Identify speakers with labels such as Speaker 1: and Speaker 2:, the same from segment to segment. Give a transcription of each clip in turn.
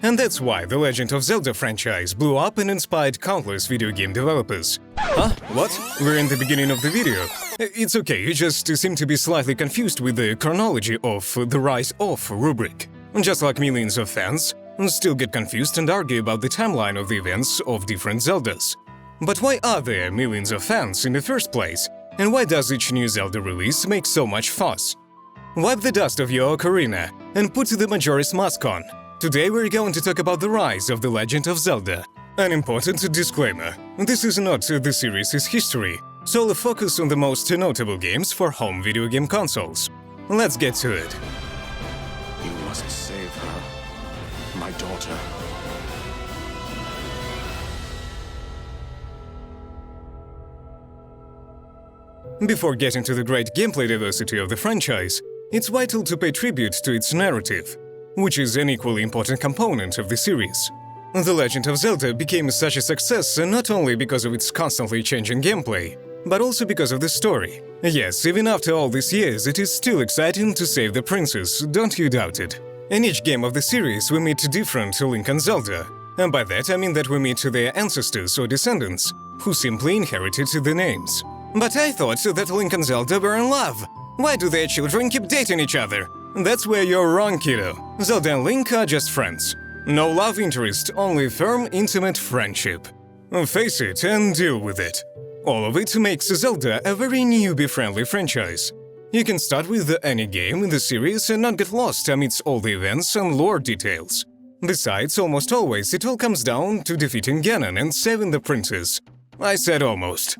Speaker 1: And that's why the Legend of Zelda franchise blew up and inspired countless video game developers. Huh? What? We're in the beginning of the video. It's okay, you just seem to be slightly confused with the chronology of the rise of rubric. Just like millions of fans still get confused and argue about the timeline of the events of different Zeldas. But why are there millions of fans in the first place? And why does each new Zelda release make so much fuss? Wipe the dust of your Ocarina and put the Majora's Mask on. Today we're going to talk about the rise of the Legend of Zelda. An important disclaimer: this is not the series' history, so I'll focus on the most notable games for home video game consoles. Let's get to it.
Speaker 2: You must save her, my daughter.
Speaker 1: Before getting to the great gameplay diversity of the franchise, it's vital to pay tribute to its narrative, which is an equally important component of the series. The Legend of Zelda became such a success not only because of its constantly changing gameplay, but also because of the story. Yes, even after all these years, it is still exciting to save the princess, don't you doubt it. In each game of the series, we meet different Link and Zelda, and by that I mean that we meet their ancestors or descendants, who simply inherited the names. But I thought that Link and Zelda were in love. Why do their children keep dating each other? That's where you're wrong, kiddo. Zelda and Link are just friends. No love interest, only firm, intimate friendship. Face it and deal with it. All of it makes Zelda a very newbie-friendly franchise. You can start with any game in the series and not get lost amidst all the events and lore details. Besides, almost always it all comes down to defeating Ganon and saving the princess. I said almost.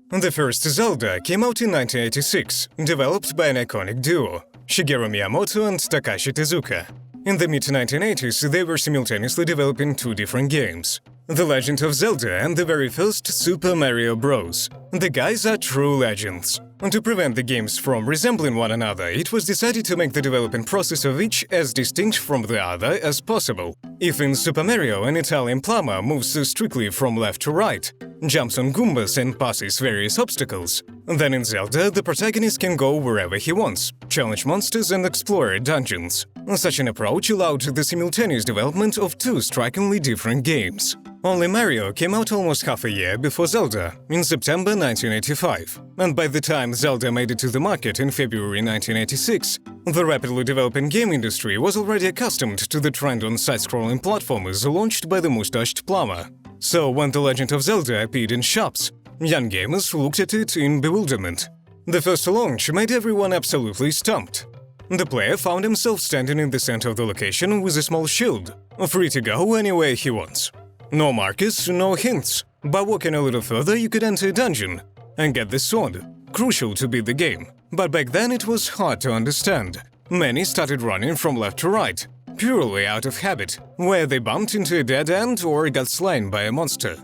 Speaker 1: The first Zelda came out in 1986, developed by an iconic duo, Shigeru Miyamoto and Takashi Tezuka. In the mid-1980s, they were simultaneously developing two different games: The Legend of Zelda and the very first Super Mario Bros. The guys are true legends. And to prevent the games from resembling one another, it was decided to make the development process of each as distinct from the other as possible. If in Super Mario an Italian plumber moves strictly from left to right, jumps on Goombas and passes various obstacles, then in Zelda the protagonist can go wherever he wants, challenge monsters and explore dungeons. Such an approach allowed the simultaneous development of two strikingly different games. Only Mario came out almost half a year before Zelda, in September 1985, and by the time Zelda made it to the market in February 1986, the rapidly developing game industry was already accustomed to the trend on side-scrolling platformers launched by the mustached plumber. So when The Legend of Zelda appeared in shops, young gamers looked at it in bewilderment. The first launch made everyone absolutely stumped. The player found himself standing in the center of the location with a small shield, free to go anywhere he wants. No markers, no hints. By walking a little further, you could enter a dungeon and get the sword, crucial to beat the game. But back then it was hard to understand. Many started running from left to right, purely out of habit, where they bumped into a dead end or got slain by a monster.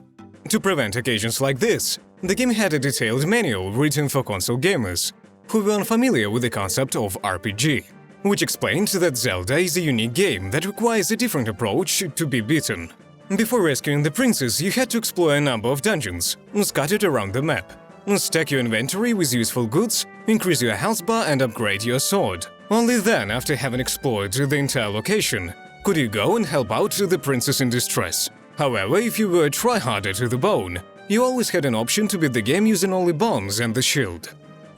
Speaker 1: To prevent occasions like this, the game had a detailed manual written for console gamers who were unfamiliar with the concept of RPG, which explained that Zelda is a unique game that requires a different approach to be beaten. Before rescuing the princess, you had to explore a number of dungeons, scattered around the map, stack your inventory with useful goods, increase your health bar and upgrade your sword. Only then, after having explored the entire location, could you go and help out the princess in distress. However, if you were a tryharder to the bone, you always had an option to beat the game using only bombs and the shield.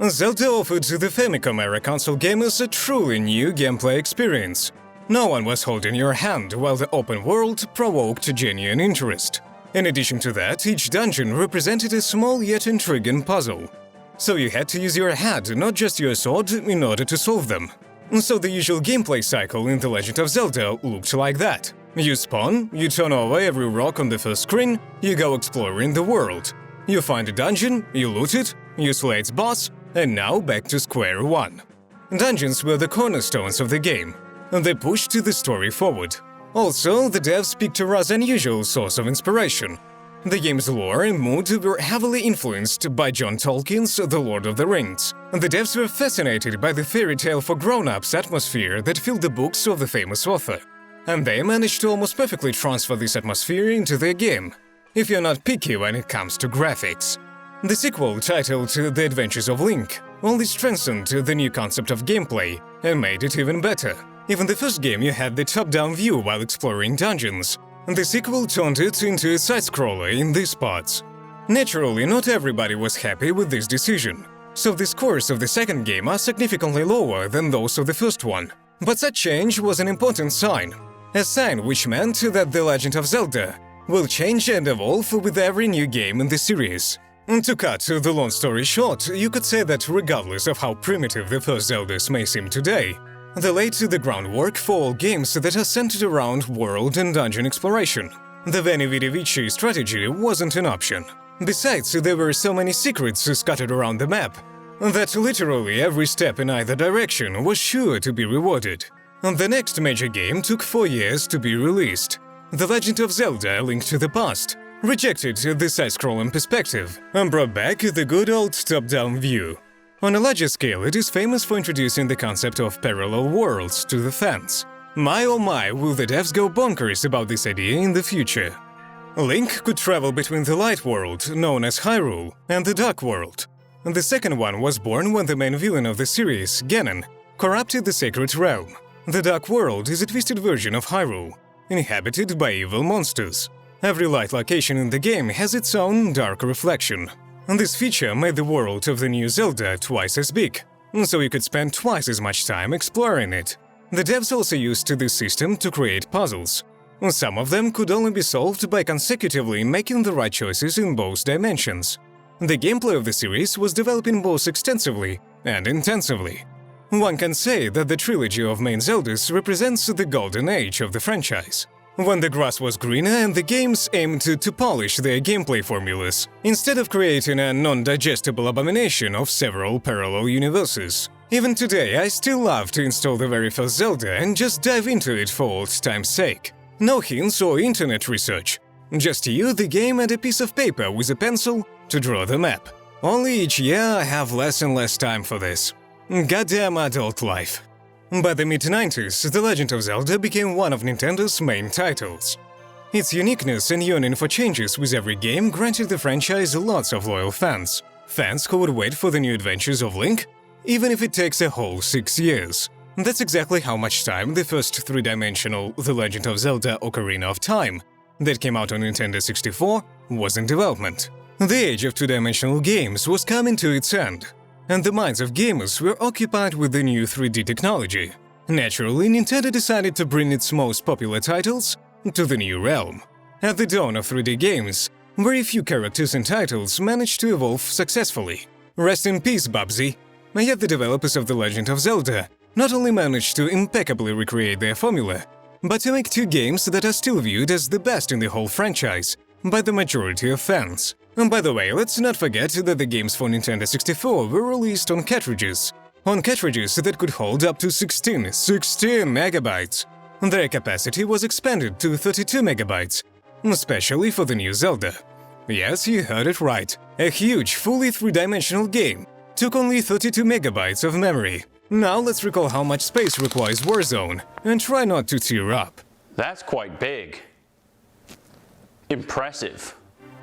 Speaker 1: Zelda offered the Famicom-era console gamers a truly new gameplay experience. No one was holding your hand, while the open world provoked genuine interest. In addition to that, each dungeon represented a small yet intriguing puzzle. So you had to use your head, not just your sword, in order to solve them. So the usual gameplay cycle in The Legend of Zelda looked like that. You spawn, you turn over every rock on the first screen, you go exploring the world. You find a dungeon, you loot it, you slay its boss, and now back to square one. Dungeons were the cornerstones of the game. They pushed the story forward. Also, the devs picked a rather unusual source of inspiration. The game's lore and mood were heavily influenced by John Tolkien's The Lord of the Rings. The devs were fascinated by the fairy tale for grown-ups atmosphere that filled the books of the famous author. And they managed to almost perfectly transfer this atmosphere into their game, if you're not picky when it comes to graphics. The sequel, titled The Adventures of Link, only strengthened the new concept of gameplay and made it even better. Even the first game you had the top-down view while exploring dungeons. The sequel turned it into a side-scroller in these parts. Naturally, not everybody was happy with this decision, so the scores of the second game are significantly lower than those of the first one. But such change was an important sign. A sign which meant that The Legend of Zelda will change and evolve with every new game in the series. To cut the long story short, you could say that regardless of how primitive the first Zeldas may seem today, they laid the groundwork for all games that are centered around world and dungeon exploration. The Veni Vidi Vici strategy wasn't an option. Besides, there were so many secrets scattered around the map that literally every step in either direction was sure to be rewarded. The next major game took 4 years to be released. The Legend of Zelda: A Link to the Past rejected the side-scrolling perspective and brought back the good old top-down view. On a larger scale, it is famous for introducing the concept of parallel worlds to the fans. My oh my, will the devs go bonkers about this idea in the future. Link could travel between the light world, known as Hyrule, and the dark world. The second one was born when the main villain of the series, Ganon, corrupted the sacred realm. The dark world is a twisted version of Hyrule, inhabited by evil monsters. Every light location in the game has its own dark reflection. This feature made the world of the new Zelda twice as big, so you could spend twice as much time exploring it. The devs also used this system to create puzzles. Some of them could only be solved by consecutively making the right choices in both dimensions. The gameplay of the series was developing both extensively and intensively. One can say that the trilogy of main Zeldas represents the golden age of the franchise, when the grass was greener and the games aimed to polish their gameplay formulas, instead of creating a non-digestible abomination of several parallel universes. Even today, I still love to install the very first Zelda and just dive into it for old time's sake. No hints or internet research. Just you, the game, and a piece of paper with a pencil to draw the map. Only each year I have less and less time for this. Goddamn adult life. By the mid-90s, The Legend of Zelda became one of Nintendo's main titles. Its uniqueness and yearning for changes with every game granted the franchise lots of loyal fans. Fans who would wait for the new adventures of Link, even if it takes a whole 6 years. That's exactly how much time the first three-dimensional The Legend of Zelda: Ocarina of Time, that came out on Nintendo 64, was in development. The age of two-dimensional games was coming to its end, and the minds of gamers were occupied with the new 3D technology. Naturally, Nintendo decided to bring its most popular titles to the new realm. At the dawn of 3D games, very few characters and titles managed to evolve successfully. Rest in peace, Bubsy. Yet the developers of The Legend of Zelda not only managed to impeccably recreate their formula, but to make 2 games that are still viewed as the best in the whole franchise by the majority of fans. And by the way, let's not forget that the games for Nintendo 64 were released on cartridges. On cartridges that could hold up to 16 megabytes. Their capacity was expanded to 32 megabytes, especially for the new Zelda. Yes, you heard it right. A huge, fully three-dimensional game took only 32 megabytes of memory. Now let's recall how much space requires Warzone, and try not to tear up.
Speaker 3: That's quite big. Impressive.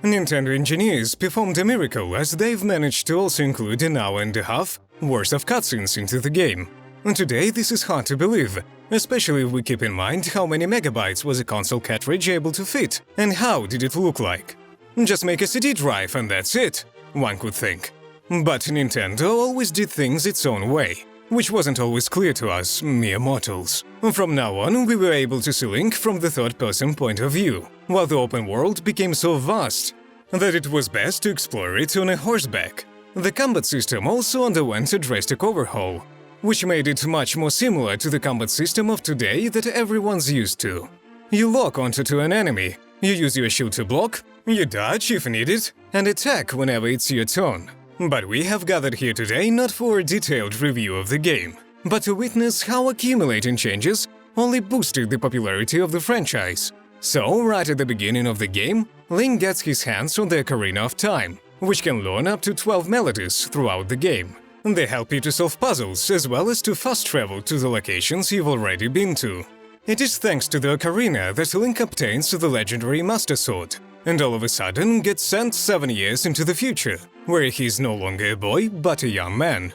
Speaker 1: Nintendo engineers performed a miracle as they've managed to also include an hour and a half worth of cutscenes into the game. And today this is hard to believe, especially if we keep in mind how many megabytes was a console cartridge able to fit, and how did it look like. Just make a CD drive and that's it, one could think. But Nintendo always did things its own way, which wasn't always clear to us, mere mortals. From now on, we were able to see Link from the third-person point of view, while the open world became so vast that it was best to explore it on a horseback. The combat system also underwent a drastic overhaul, which made it much more similar to the combat system of today that everyone's used to. You lock onto an enemy, you use your shield to block, you dodge if needed, and attack whenever it's your turn. But we have gathered here today not for a detailed review of the game, but to witness how accumulating changes only boosted the popularity of the franchise. So, right at the beginning of the game, Link gets his hands on the Ocarina of Time, which can learn up to 12 melodies throughout the game. They help you to solve puzzles as well as to fast travel to the locations you've already been to. It is thanks to the Ocarina that Link obtains the legendary Master Sword, and all of a sudden gets sent 7 years into the future, where he's no longer a boy but a young man.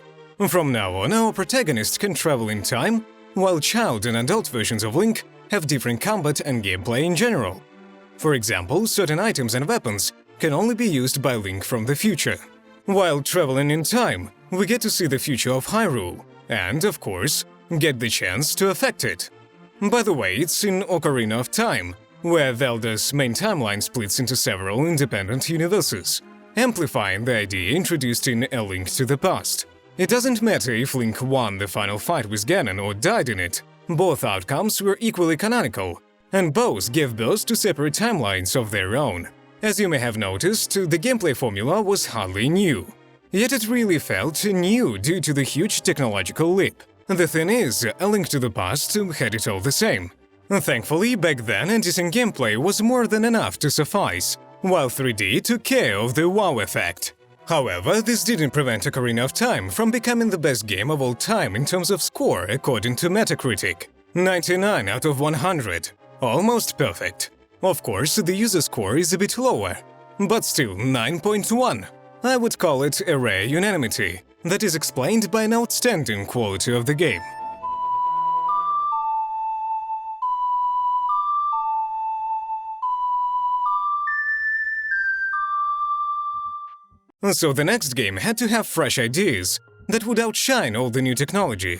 Speaker 1: From now on, our protagonist can travel in time while child and adult versions of Link have different combat and gameplay in general. For example, certain items and weapons can only be used by Link from the future. While traveling in time, we get to see the future of Hyrule, and, of course, get the chance to affect it. By the way, it's in Ocarina of Time, where Zelda's main timeline splits into several independent universes, amplifying the idea introduced in A Link to the Past. It doesn't matter if Link won the final fight with Ganon or died in it, both outcomes were equally canonical, and both gave birth to separate timelines of their own. As you may have noticed, the gameplay formula was hardly new. Yet it really felt new due to the huge technological leap. The thing is, A Link to the Past had it all the same. Thankfully, back then, decent gameplay was more than enough to suffice, while 3D took care of the wow effect. However, this didn't prevent Ocarina of Time from becoming the best game of all time in terms of score according to Metacritic. 99 out of 100. Almost perfect. Of course, the user score is a bit lower, but still 9.1. I would call it a rare unanimity that is explained by an outstanding quality of the game. So the next game had to have fresh ideas that would outshine all the new technology.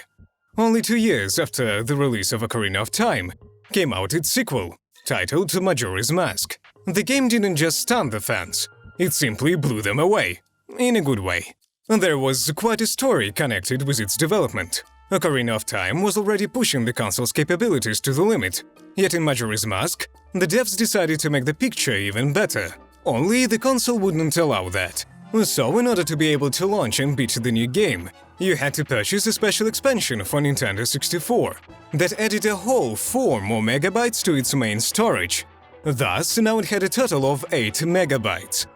Speaker 1: Only 2 years after the release of Ocarina of Time came out its sequel, titled Majora's Mask. The game didn't just stun the fans, it simply blew them away, in a good way. There was quite a story connected with its development. Ocarina of Time was already pushing the console's capabilities to the limit, yet in Majora's Mask, the devs decided to make the picture even better. Only the console wouldn't allow that. So, in order to be able to launch and beat the new game, you had to purchase a special expansion for Nintendo 64 that added a whole 4 more megabytes to its main storage. Thus, now it had a total of 8 megabytes.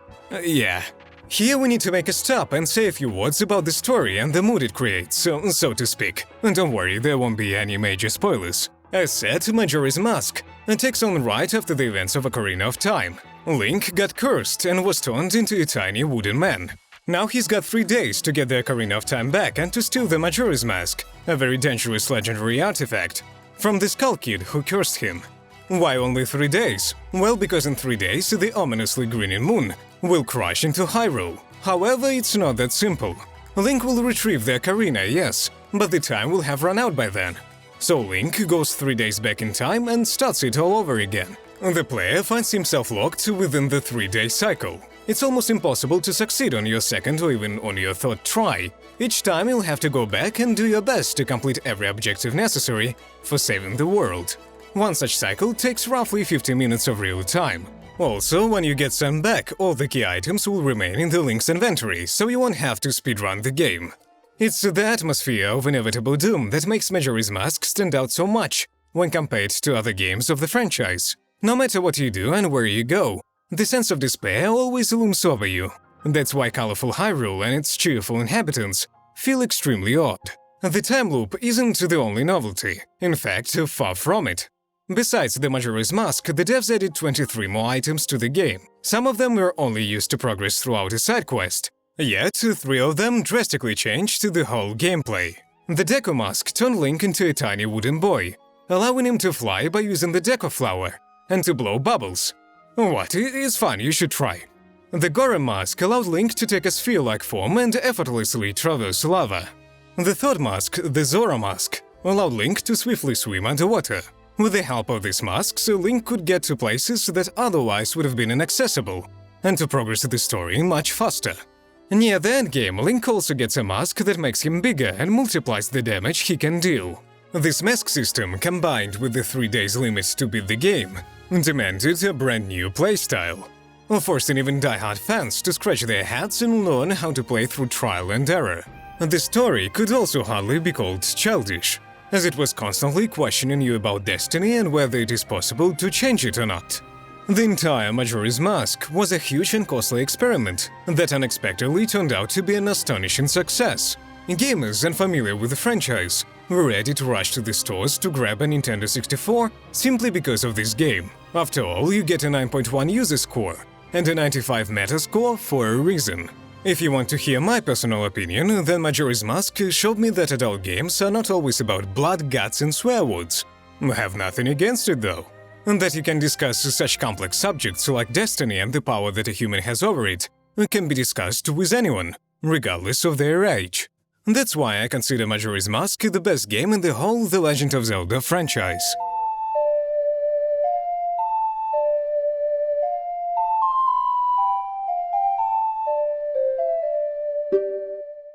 Speaker 1: Yeah. Here we need to make a stop and say a few words about the story and the mood it creates, so to speak. Don't worry, there won't be any major spoilers. As said, Majora's Mask takes on right after the events of Ocarina of Time. Link got cursed and was turned into a tiny wooden man. Now he's got 3 days to get the Ocarina of Time back and to steal the Majora's Mask, a very dangerous legendary artifact, from the Skull Kid who cursed him. Why only 3 days? Well, because in 3 days the ominously grinning moon will crash into Hyrule. However, it's not that simple. Link will retrieve the Ocarina, yes, but the time will have run out by then. So Link goes 3 days back in time and starts it all over again. The player finds himself locked within the 3-day cycle. It's almost impossible to succeed on your second or even on your third try. Each time you'll have to go back and do your best to complete every objective necessary for saving the world. One such cycle takes roughly 50 minutes of real time. Also, when you get sent back, all the key items will remain in the Link's inventory, so you won't have to speedrun the game. It's the atmosphere of inevitable doom that makes Majora's Mask stand out so much when compared to other games of the franchise. No matter what you do and where you go, the sense of despair always looms over you. That's why colorful Hyrule and its cheerful inhabitants feel extremely odd. The time loop isn't the only novelty, in fact, far from it. Besides the Majora's Mask, the devs added 23 more items to the game. Some of them were only used to progress throughout a side quest, yet 3 of them drastically changed the whole gameplay. The Deco Mask turned Link into a tiny wooden boy, allowing him to fly by using the Deco Flower, and to blow bubbles. What? It's fun, you should try. The Gora Mask allowed Link to take a sphere-like form and effortlessly traverse lava. The third mask, the Zora Mask, allowed Link to swiftly swim underwater. With the help of these masks, Link could get to places that otherwise would have been inaccessible, and to progress the story much faster. Near the endgame, Link also gets a mask that makes him bigger and multiplies the damage he can deal. This mask system, combined with the 3 days limit to beat the game, demanded a brand new playstyle, forcing even die-hard fans to scratch their heads and learn how to play through trial and error. The story could also hardly be called childish, as it was constantly questioning you about destiny and whether it is possible to change it or not. The entire Majora's Mask was a huge and costly experiment that unexpectedly turned out to be an astonishing success. Gamers unfamiliar with the franchise were ready to rush to the stores to grab a Nintendo 64 simply because of this game. After all, you get a 9.1 user score and a 95 Metascore for a reason. If you want to hear my personal opinion, then Majora's Mask showed me that adult games are not always about blood, guts and swear words. I have nothing against it though. And that you can discuss such complex subjects like destiny and the power that a human has over it can be discussed with anyone, regardless of their age. That's why I consider Majora's Mask the best game in the whole The Legend of Zelda franchise.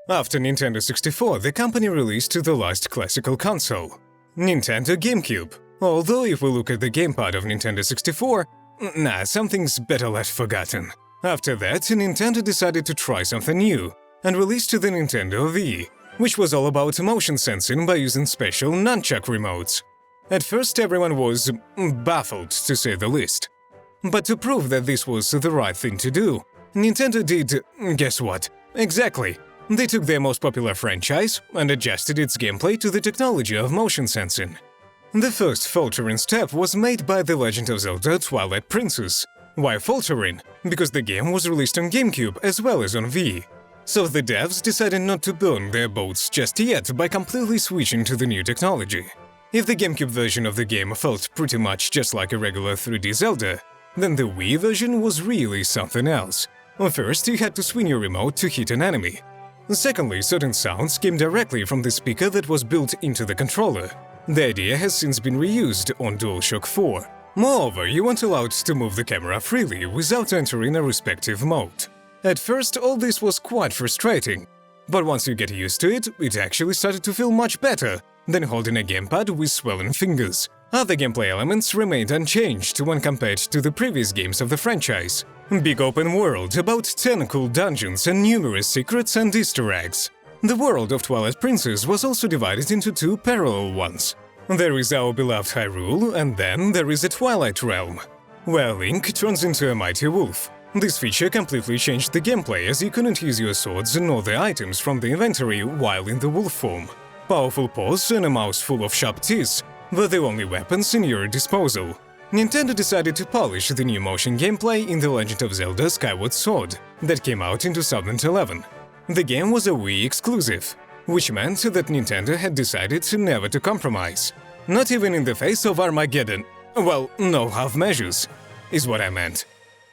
Speaker 1: After Nintendo 64, the company released the last classical console, Nintendo GameCube. Although if we look at the gamepad of Nintendo 64, something's better left forgotten. After that, Nintendo decided to try something new, and released the Nintendo Wii, which was all about motion sensing by using special nunchuck remotes. At first everyone was baffled, to say the least. But to prove that this was the right thing to do, Nintendo did, guess what? Exactly. They took their most popular franchise and adjusted its gameplay to the technology of motion sensing. The first faltering step was made by The Legend of Zelda Twilight Princess. Why faltering? Because the game was released on GameCube as well as on Wii. So the devs decided not to burn their boats just yet by completely switching to the new technology. If the GameCube version of the game felt pretty much just like a regular 3D Zelda, then the Wii version was really something else. First, you had to swing your remote to hit an enemy. Secondly, certain sounds came directly from the speaker that was built into the controller. The idea has since been reused on DualShock 4. Moreover, you weren't allowed to move the camera freely without entering a respective mode. At first, all this was quite frustrating, but once you get used to it, it actually started to feel much better than holding a gamepad with swelling fingers. Other gameplay elements remained unchanged when compared to the previous games of the franchise. Big open world, about 10 cool dungeons and numerous secrets and Easter eggs. The world of Twilight Princess was also divided into two parallel ones. There is our beloved Hyrule, and then there is the Twilight Realm, where Link turns into a mighty wolf. This feature completely changed the gameplay as you couldn't use your swords nor the items from the inventory while in the wolf form. Powerful paws and a mouth full of sharp teeth were the only weapons in your disposal. Nintendo decided to polish the new motion gameplay in The Legend of Zelda Skyward Sword that came out in 2011. The game was a Wii exclusive, which meant that Nintendo had decided never to compromise. Not even in the face of Armageddon. Well, no half measures, is what I meant.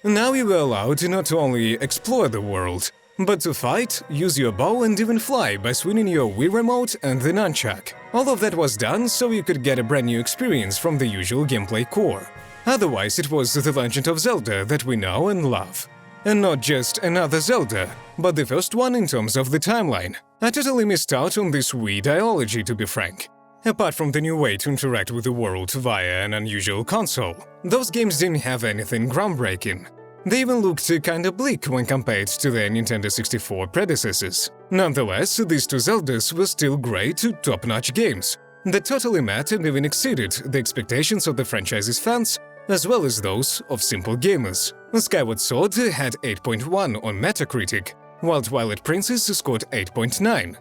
Speaker 1: Now you were allowed to not only explore the world, but to fight, use your bow and even fly by swinging your Wii remote and the nunchuck. All of that was done so you could get a brand new experience from the usual gameplay core. Otherwise, it was The Legend of Zelda that we know and love. And not just another Zelda, but the first one in terms of the timeline. I totally missed out on this Wii ideology, to be frank. Apart from the new way to interact with the world via an unusual console, those games didn't have anything groundbreaking. They even looked kinda bleak when compared to their Nintendo 64 predecessors. Nonetheless, these two Zeldas were still great, top-notch games that totally met and even exceeded the expectations of the franchise's fans, as well as those of simple gamers. Skyward Sword had 8.1 on Metacritic, while Twilight Princess scored 8.9.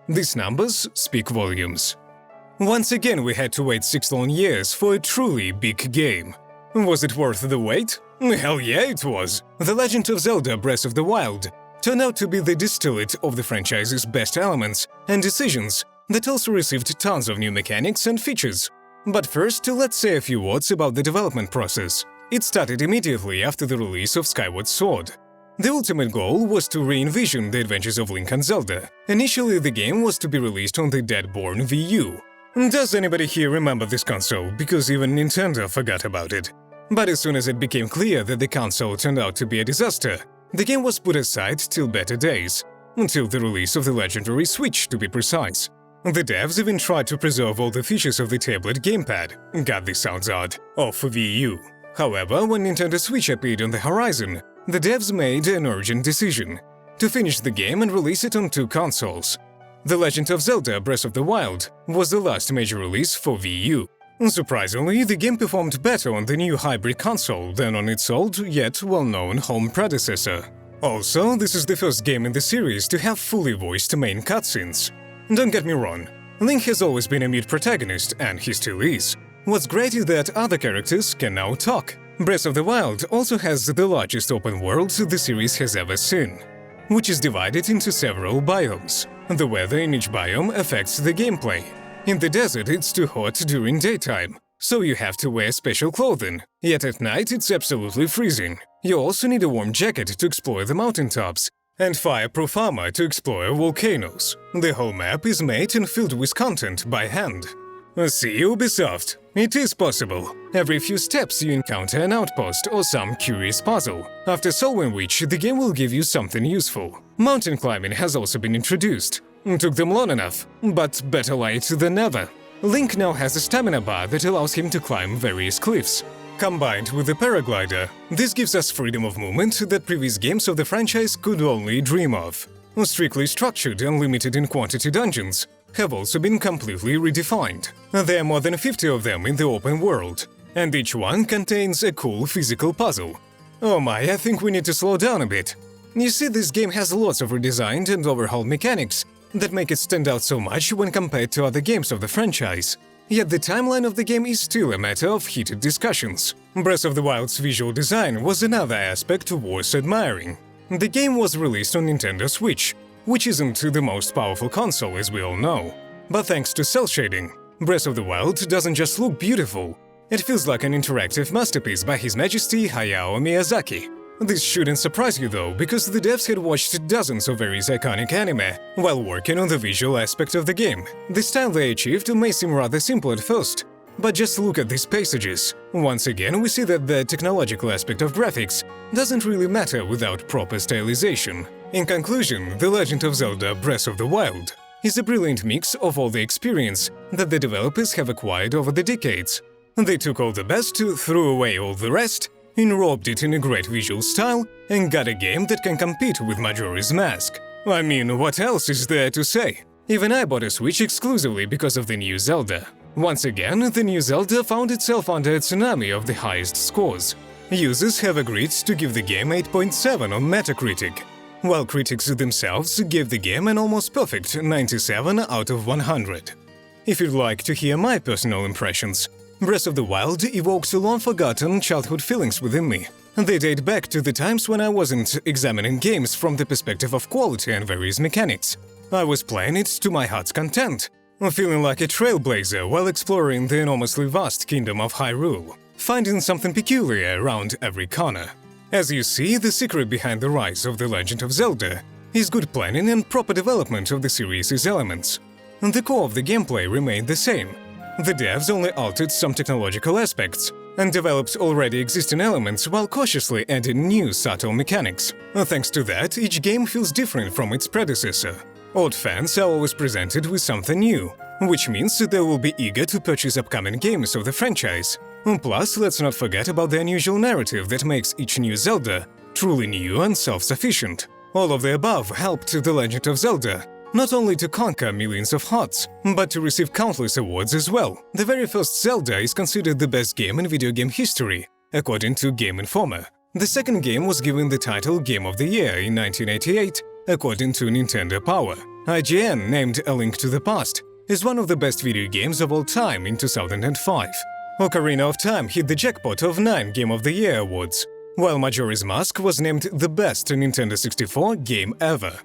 Speaker 1: These numbers speak volumes. Once again, we had to wait 6 long years for a truly big game. Was it worth the wait? Hell yeah, it was! The Legend of Zelda Breath of the Wild turned out to be the distillate of the franchise's best elements and decisions that also received tons of new mechanics and features. But first, let's say a few words about the development process. It started immediately after the release of Skyward Sword. The ultimate goal was to re-envision the adventures of Link and Zelda. Initially, the game was to be released on the dead-born Wii U. Does anybody here remember this console? Because even Nintendo forgot about it. But as soon as it became clear that the console turned out to be a disaster, the game was put aside till better days, until the release of the legendary Switch, to be precise. The devs even tried to preserve all the features of the tablet gamepad, God this sounds odd, of Wii U. However, when Nintendo Switch appeared on the horizon, the devs made an urgent decision to finish the game and release it on 2 consoles. The Legend of Zelda Breath of the Wild was the last major release for Wii U. Surprisingly, the game performed better on the new hybrid console than on its old, yet well-known home predecessor. Also, this is the first game in the series to have fully voiced main cutscenes. Don't get me wrong, Link has always been a mute protagonist, and he still is. What's great is that other characters can now talk. Breath of the Wild also has the largest open world the series has ever seen. which is divided into several biomes. The weather in each biome affects the gameplay. In the desert, it's too hot during daytime, so you have to wear special clothing, yet at night it's absolutely freezing. You also need a warm jacket to explore the mountaintops, and fireproof armor to explore volcanoes. The whole map is made and filled with content by hand. See, Ubisoft, it is possible. Every few steps you encounter an outpost or some curious puzzle, after solving which the game will give you something useful. Mountain climbing has also been introduced. Took them long enough, but better late than never. Link now has a stamina bar that allows him to climb various cliffs. Combined with the paraglider, this gives us freedom of movement that previous games of the franchise could only dream of. Strictly structured and limited in quantity dungeons have also been completely redefined. There are more than 50 of them in the open world, and each one contains a cool physical puzzle. Oh my, I think we need to slow down a bit. You see, this game has lots of redesigned and overhauled mechanics that make it stand out so much when compared to other games of the franchise. Yet the timeline of the game is still a matter of heated discussions. Breath of the Wild's visual design was another aspect worth admiring. The game was released on Nintendo Switch, which isn't the most powerful console, as we all know. But thanks to cel shading, Breath of the Wild doesn't just look beautiful, it feels like an interactive masterpiece by His Majesty Hayao Miyazaki. This shouldn't surprise you though, because the devs had watched dozens of various iconic anime while working on the visual aspect of the game. The style they achieved may seem rather simple at first, but just look at these passages. Once again, we see that the technological aspect of graphics doesn't really matter without proper stylization. In conclusion, The Legend of Zelda Breath of the Wild is a brilliant mix of all the experience that the developers have acquired over the decades. They took all the best, threw away all the rest, enrobed it in a great visual style, and got a game that can compete with Majora's Mask. I mean, what else is there to say? Even I bought a Switch exclusively because of the new Zelda. Once again, the new Zelda found itself under a tsunami of the highest scores. Users have agreed to give the game 8.7 on Metacritic, while critics themselves gave the game an almost perfect 97 out of 100. If you'd like to hear my personal impressions, Breath of the Wild evokes long-forgotten childhood feelings within me. They date back to the times when I wasn't examining games from the perspective of quality and various mechanics. I was playing it to my heart's content, feeling like a trailblazer while exploring the enormously vast kingdom of Hyrule, finding something peculiar around every corner. As you see, the secret behind the rise of The Legend of Zelda is good planning and proper development of the series' elements. The core of the gameplay remained the same. The devs only altered some technological aspects and developed already existing elements while cautiously adding new subtle mechanics. Thanks to that, each game feels different from its predecessor. Old fans are always presented with something new, which means they will be eager to purchase upcoming games of the franchise. Plus, let's not forget about the unusual narrative that makes each new Zelda truly new and self-sufficient. All of the above helped The Legend of Zelda not only to conquer millions of hearts, but to receive countless awards as well. The very first Zelda is considered the best game in video game history, according to Game Informer. The second game was given the title Game of the Year in 1988, according to Nintendo Power. IGN named A Link to the Past as one of the best video games of all time in 2005. Ocarina of Time hit the jackpot of 9 Game of the Year awards, while Majora's Mask was named the best Nintendo 64 game ever.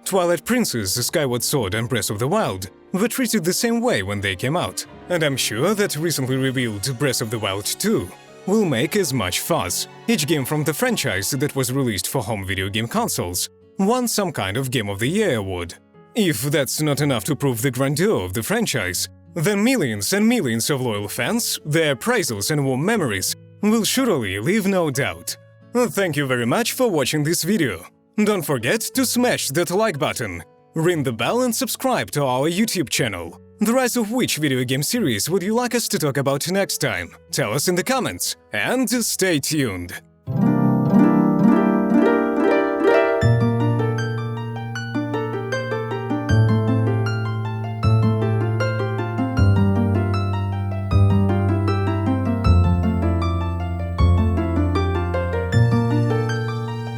Speaker 1: Twilight Princess, Skyward Sword and Breath of the Wild were treated the same way when they came out, and I'm sure that recently revealed Breath of the Wild 2 will make as much fuss. Each game from the franchise that was released for home video game consoles won some kind of Game of the Year award. If that's not enough to prove the grandeur of the franchise, then millions and millions of loyal fans, their appraisals and warm memories will surely leave no doubt. Thank you very much for watching this video. Don't forget to smash that like button, ring the bell and subscribe to our YouTube channel. The rise of which video game series would you like us to talk about next time? Tell us in the comments, and stay tuned!